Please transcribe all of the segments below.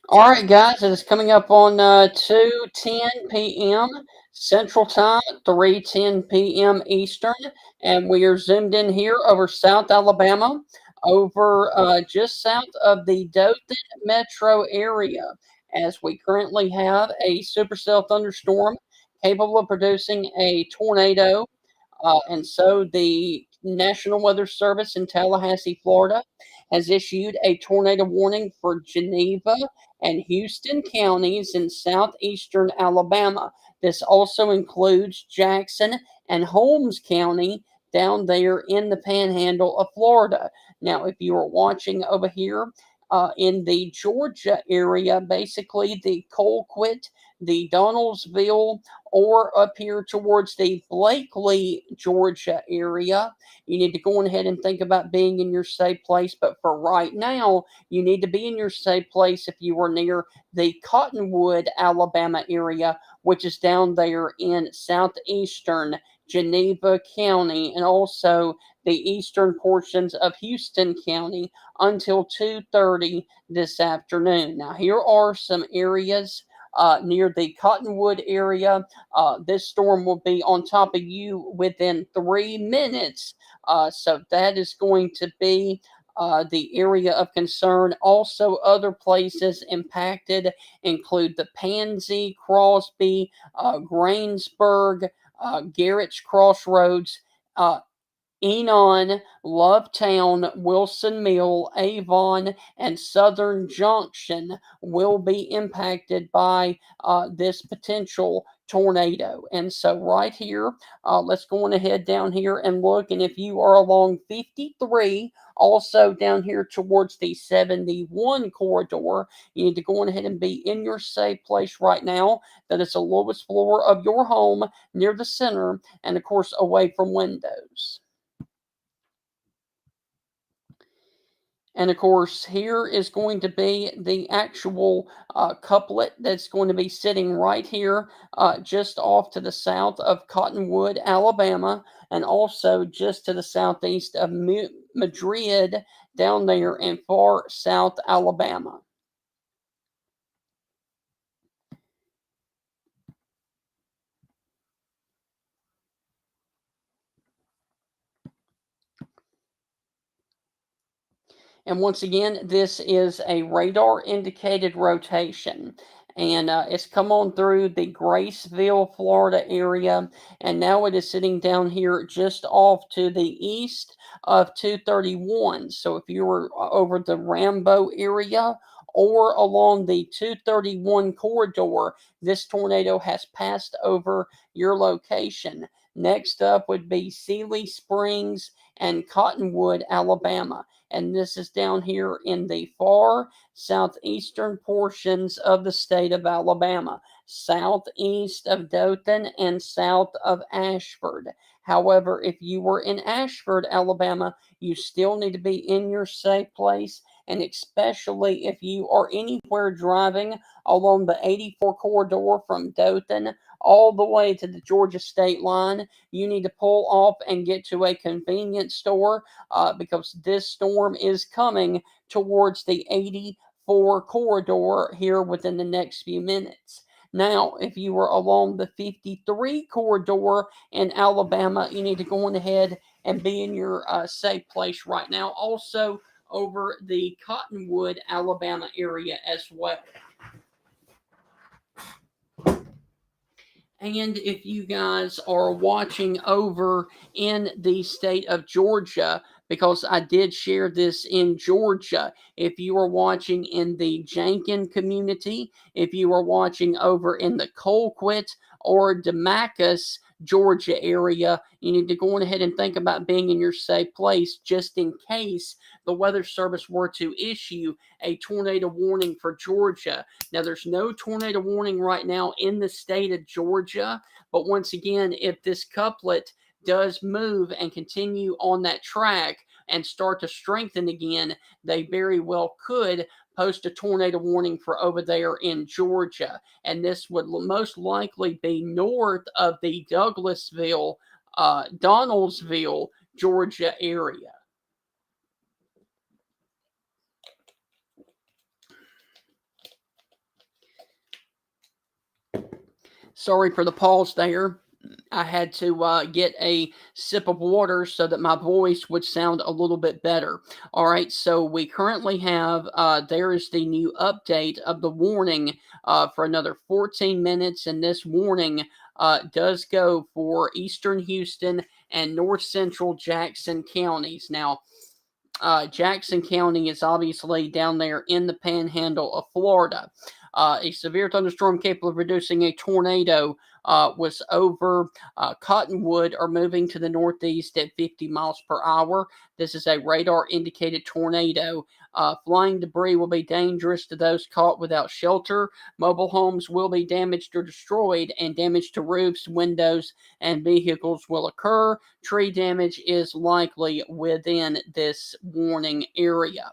All right, guys, it is coming up on 2:10 p.m. Central Time, 3:10 p.m. Eastern, and we are zoomed in here over South Alabama, over just south of the Dothan metro area, as we currently have a supercell thunderstorm capable of producing a tornado. And so the National Weather Service in Tallahassee, Florida, has issued a tornado warning for Geneva and Houston counties in southeastern Alabama. This also includes Jackson and Holmes County down there in the panhandle of Florida. Now, if you are watching over here in the Georgia area, basically the Colquitt, the Donaldsville, or up here towards the Blakely, Georgia area, you need to go on ahead and think about being in your safe place. But for right now, you need to be in your safe place if you are near the Cottonwood, Alabama area, which is down there in southeastern Geneva County and also the eastern portions of Houston County until 2:30 this afternoon. Now, here are some areas near the Cottonwood area. This storm will be on top of you within 3 minutes. So that is going to be the area of concern. Also, other places impacted include the Pansy, Crosby, Grainsburg, Garrett's Crossroads. Enon, Lovetown, Wilson Mill, Avon, and Southern Junction will be impacted by this potential tornado. And so, right here, let's go on ahead down here and look. And if you are along 53, also down here towards the 71 corridor, you need to go on ahead and be in your safe place right now. That is the lowest floor of your home near the center, and of course, away from windows. And of course, here is going to be the actual couplet that's going to be sitting right here, just off to the south of Cottonwood, Alabama, and also just to the southeast of Madrid, down there in far south Alabama. And once again, this is a radar indicated rotation. And it's come on through the Graceville, Florida area. And now it is sitting down here just off to the east of 231. So if you were over the Rambo area or along the 231 corridor, this tornado has passed over your location. Next up would be Seeley Springs and Cottonwood, Alabama, and this is down here in the far southeastern portions of the state of Alabama, southeast of Dothan and south of Ashford. However, if you were in Ashford, Alabama, you still need to be in your safe place, and especially if you are anywhere driving along the 84 corridor from Dothan all the way to the Georgia state line, you need to pull off and get to a convenience store because this storm is coming towards the 84 corridor here within the next few minutes. Now, if you were along the 53 corridor in Alabama, you need to go on ahead and be in your safe place right now. Also, over the Cottonwood, Alabama area as well. And if you guys are watching over in the state of Georgia, because I did share this in Georgia, if you are watching in the Jankin community, if you are watching over in the Colquitt or Demacus, Georgia area, you need to go on ahead and think about being in your safe place just in case the Weather Service were to issue a tornado warning for Georgia. Now, there's no tornado warning right now in the state of Georgia, but once again, if this couplet does move and continue on that track and start to strengthen again, they very well could post a tornado warning for over there in Georgia. And this would most likely be north of the Douglasville, Donaldsville, Georgia area. Sorry for the pause there. I had to get a sip of water so that my voice would sound a little bit better. All right, so we currently have there is the new update of the warning for another 14 minutes, and this warning does go for eastern Houston and north central Jackson counties. Now, Jackson County is obviously down there in the panhandle of Florida. A severe thunderstorm capable of producing a tornado was over Cottonwood or moving to the northeast at 50 miles per hour. This is a radar indicated tornado. Flying debris will be dangerous to those caught without shelter. Mobile homes will be damaged or destroyed, and damage to roofs, windows, and vehicles will occur. Tree damage is likely within this warning area.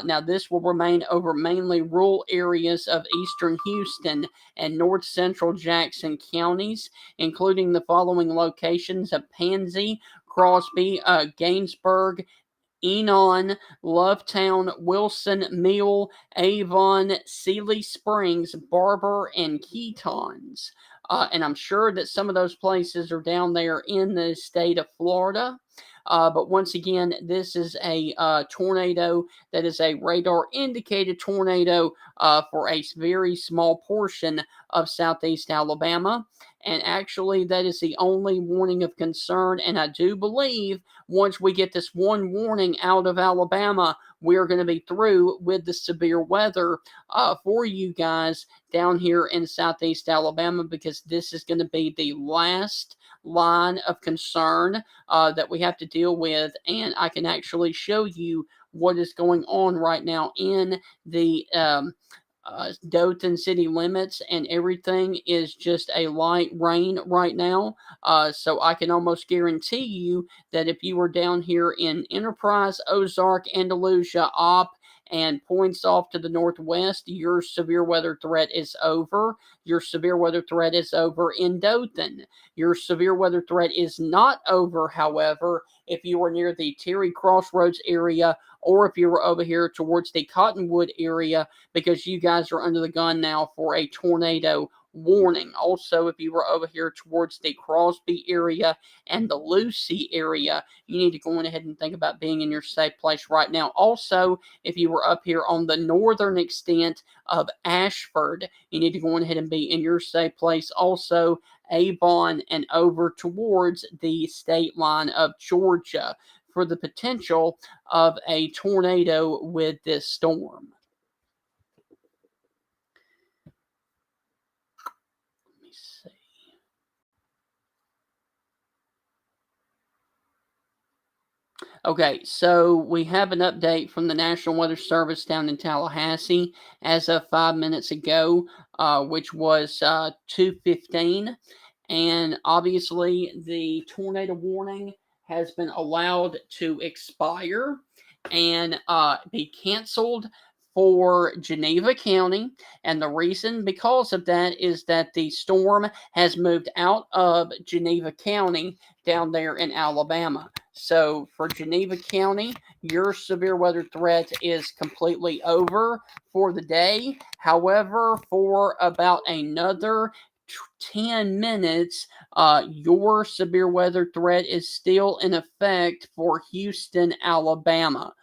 Now, this will remain over mainly rural areas of eastern Houston and north central Jackson counties, including the following locations of Pansy, Crosby, Gainsburg, Enon, Lovetown, Wilson, Mill, Avon, Seeley Springs, Barber, and Ketons. And I'm sure that some of those places are down there in the state of Florida. But once again, this is a tornado that is a radar indicated tornado for a very small portion of southeast Alabama. And actually, that is the only warning of concern. And I do believe once we get this one warning out of Alabama, we're going to be through with the severe weather for you guys down here in southeast Alabama, because this is going to be the last line of concern that we have to deal with. And I can actually show you what is going on right now in the Dothan city limits, and everything is just a light rain right now. So I can almost guarantee you that if you were down here in Enterprise, Ozark, Andalusia, Opp, and points off to the northwest, your severe weather threat is over. Your severe weather threat is over in Dothan. Your severe weather threat is not over, however, if you are near the Terry Crossroads area, or if you were over here towards the Cottonwood area, because you guys are under the gun now for a tornado warning. Also, if you were over here towards the Crosby area and the Lucy area, you need to go on ahead and think about being in your safe place right now. Also, if you were up here on the northern extent of Ashford, you need to go on ahead and be in your safe place. Also, Avon and over towards the state line of Georgia for the potential of a tornado with this storm. Let me see. Okay, so we have an update from the National Weather Service down in Tallahassee as of 5 minutes ago, which was 2:15, and obviously the tornado warning has been allowed to expire and be canceled for Geneva County. And the reason because of that is that the storm has moved out of Geneva County down there in Alabama. So for Geneva County, your severe weather threat is completely over for the day. However, for about another 10 minutes, your severe weather threat is still in effect for Houston, Alabama.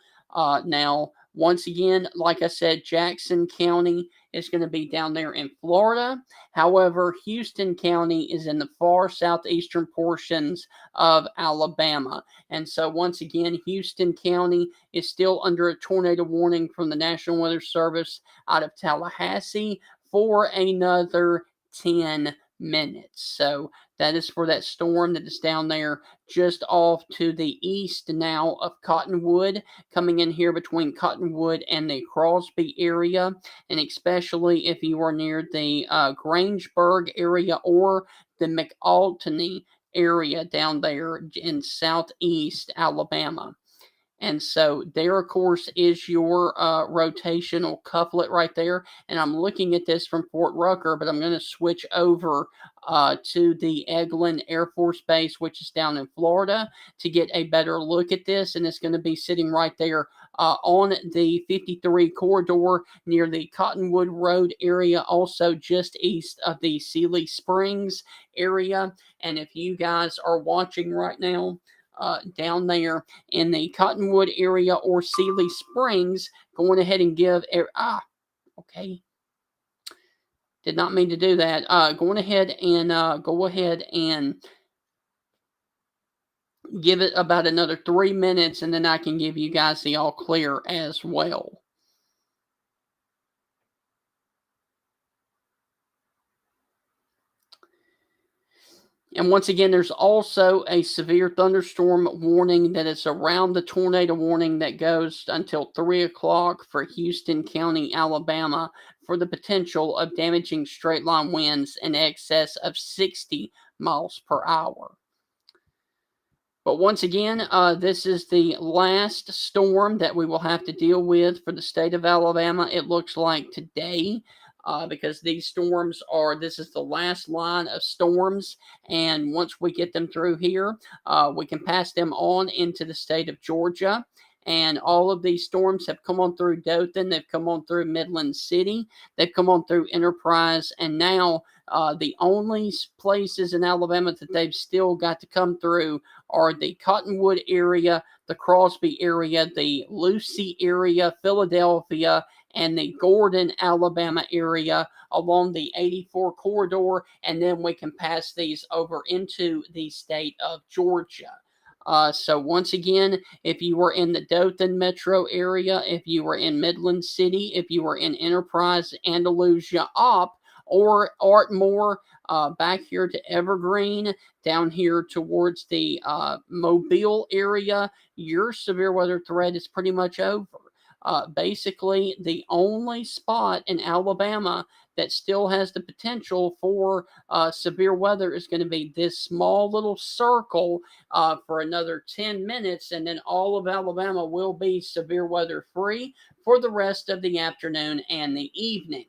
Now, once again, like I said, Jackson County is going to be down there in Florida. However, Houston County is in the far southeastern portions of Alabama. And so, once again, Houston County is still under a tornado warning from the National Weather Service out of Tallahassee for another 10 minutes. So that is for that storm that is down there just off to the east now of Cottonwood, coming in here between Cottonwood and the Crosby area, and especially if you are near the Grangeburg area or the McAltney area down there in southeast Alabama. And so there, of course, is your rotational couplet right there. And I'm looking at this from Fort Rucker, but I'm going to switch over to the Eglin Air Force Base, which is down in Florida, to get a better look at this. And it's going to be sitting right there on the 53 corridor near the Cottonwood Road area, also just east of the Seeley Springs area. And if you guys are watching right now, down there in the Cottonwood area or Seeley Springs, going ahead and give okay. Did not mean to do that. Going ahead and give it about another 3 minutes, and then I can give you guys the all clear as well. And once again, there's also a severe thunderstorm warning that is around the tornado warning that goes until 3 o'clock for Houston County, Alabama, for the potential of damaging straight line winds in excess of 60 miles per hour. But once again, this is the last storm that we will have to deal with for the state of Alabama, it looks like today. Because these storms this is the last line of storms. And once we get them through here, we can pass them on into the state of Georgia. And all of these storms have come on through Dothan. They've come on through Midland City. They've come on through Enterprise. And now the only places in Alabama that they've still got to come through are the Cottonwood area, the Crosby area, the Lucy area, Philadelphia, and the Gordon, Alabama area along the 84 corridor, and then we can pass these over into the state of Georgia. So once again, if you were in the Dothan metro area, if you were in Midland City, if you were in Enterprise, Andalusia, or Ardmore, back here to Evergreen, down here towards the Mobile area, your severe weather threat is pretty much over. Basically, the only spot in Alabama that still has the potential for severe weather is going to be this small little circle for another 10 minutes, and then all of Alabama will be severe weather free for the rest of the afternoon and the evening.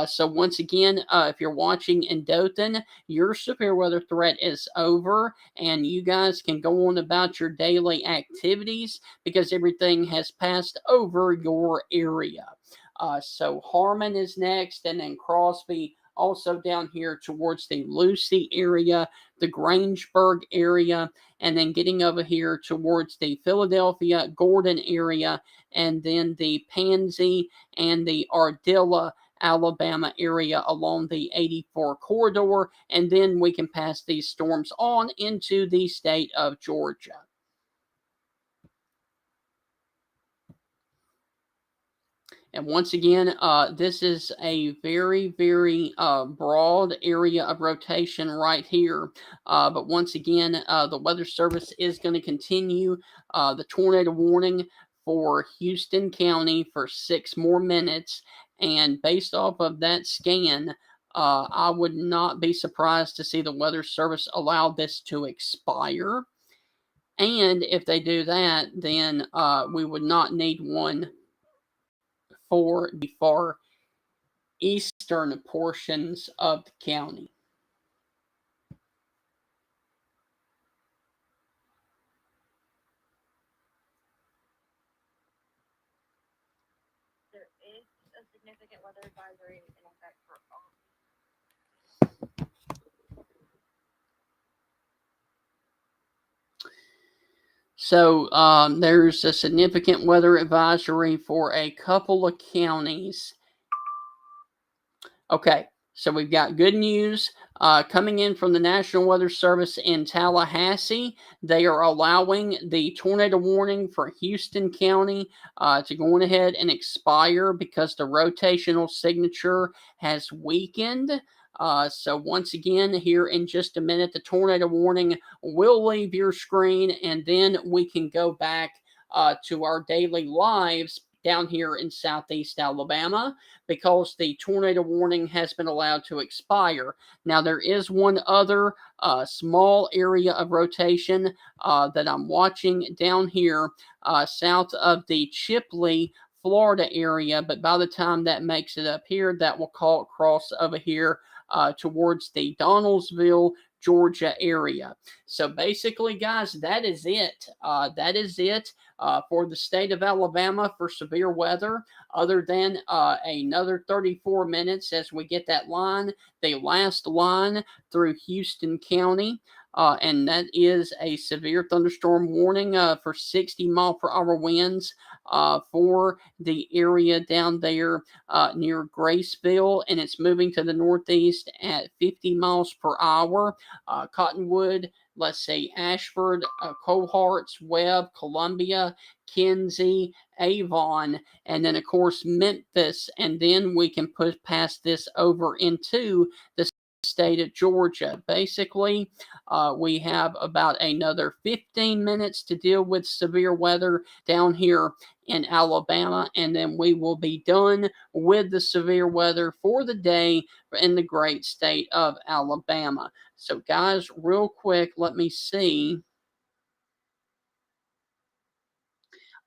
So once again, if you're watching in Dothan, your severe weather threat is over, and you guys can go on about your daily activities because everything has passed over your area. So Harmon is next, and then Crosby, also down here towards the Lucy area, the Grangeburg area, and then getting over here towards the Philadelphia, Gordon area, and then the Pansy and the Ardilla, Alabama area along the 84 corridor, and then we can pass these storms on into the state of Georgia. And once again, this is a very, very broad area of rotation right here. But once again, the Weather Service is going to continue the tornado warning for Houston County for 6 more minutes. And based off of that scan, I would not be surprised to see the Weather Service allow this to expire. And if they do that, then we would not need one for the far eastern portions of the county. There is a significant weather advisory in effect for all. So there's a significant weather advisory for a couple of counties. Okay, so we've got good news coming in from the National Weather Service in Tallahassee. They are allowing the tornado warning for Houston County to go on ahead and expire because the rotational signature has weakened. So once again, here in just a minute, the tornado warning will leave your screen, and then we can go back to our daily lives down here in southeast Alabama because the tornado warning has been allowed to expire. Now, there is one other small area of rotation that I'm watching down here south of the Chipley, Florida area, but by the time that makes it up here, that will cross over here towards the Donaldsville, Georgia area. So basically, guys, that is it. That is it for the state of Alabama for severe weather, other than another 34 minutes as we get that line, the last line through Houston County. And that is a severe thunderstorm warning for 60-mile-per-hour winds for the area down there near Graceville, and it's moving to the northeast at 50 miles per hour. Cottonwood, let's say Ashford, Cohorts, Webb, Columbia, Kinsey, Avon, and then of course Memphis, and then we can push past this over into the state of Georgia. Basically, we have about another 15 minutes to deal with severe weather down here in Alabama, and then we will be done with the severe weather for the day in the great state of Alabama. So, guys, real quick, let me see.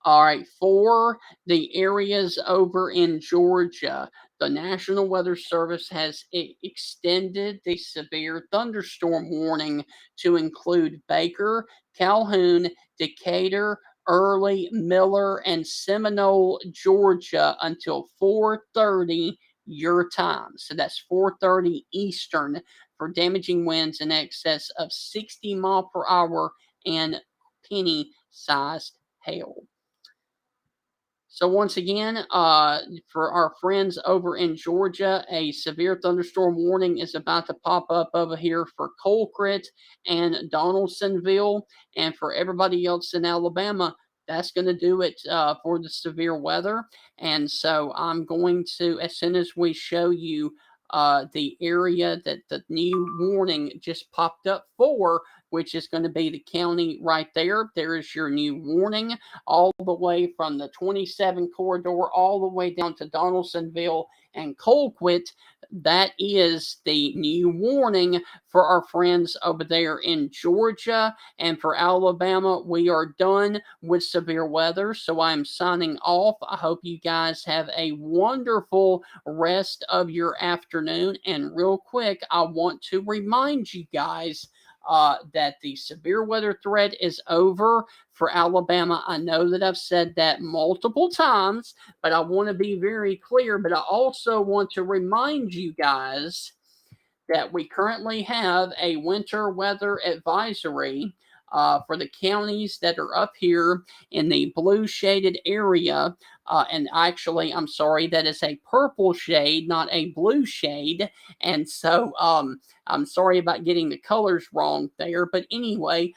All right, for the areas over in Georgia, the National Weather Service has extended the severe thunderstorm warning to include Baker, Calhoun, Decatur, Early, Miller, and Seminole, Georgia until 4:30 your time. So that's 4:30 Eastern for damaging winds in excess of 60 mile per hour and penny-sized hail. So once again, for our friends over in Georgia, a severe thunderstorm warning is about to pop up over here for Colquitt and Donaldsonville, and for everybody else in Alabama, that's going to do it for the severe weather. And so I'm going to, as soon as we show you the area that the new warning just popped up for, which is going to be the county right there. There is your new warning all the way from the 27 corridor all the way down to Donaldsonville and Colquitt. That is the new warning for our friends over there in Georgia. And for Alabama, we are done with severe weather. So I'm signing off. I hope you guys have a wonderful rest of your afternoon. And real quick, I want to remind you guys that the severe weather threat is over for Alabama. I know that I've said that multiple times, but I want to be very clear. But I also want to remind you guys that we currently have a winter weather advisory for the counties that are up here in the blue shaded area. And actually, I'm sorry, that is a purple shade, not a blue shade. And so I'm sorry about getting the colors wrong there. But anyway,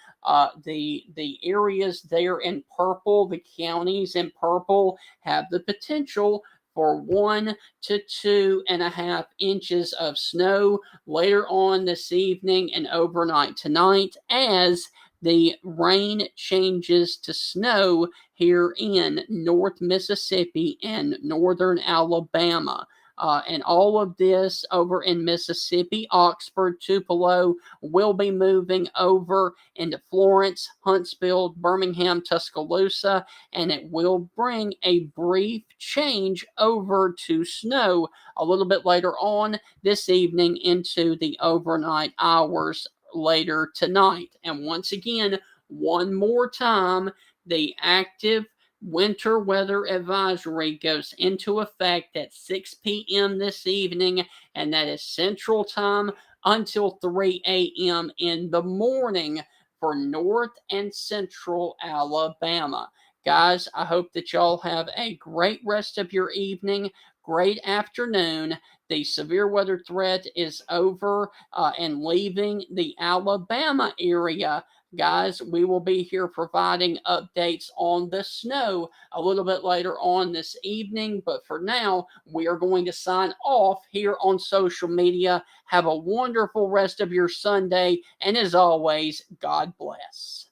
the areas there in purple, the counties in purple, have the potential for 1 to 2.5 inches of snow later on this evening and overnight tonight as the rain changes to snow here in North Mississippi and northern Alabama. And all of this over in Mississippi, Oxford, Tupelo, will be moving over into Florence, Huntsville, Birmingham, Tuscaloosa, and it will bring a brief change over to snow a little bit later on this evening into the overnight hours later tonight. And once again, one more time, the active winter weather advisory goes into effect at 6 p.m. this evening, and that is Central Time until 3 a.m. in the morning for North and Central Alabama. Guys, I hope that y'all have a great rest of your evening, great afternoon. The severe weather threat is over and leaving the Alabama area. Guys, we will be here providing updates on the snow a little bit later on this evening. But for now, we are going to sign off here on social media. Have a wonderful rest of your Sunday. And as always, God bless.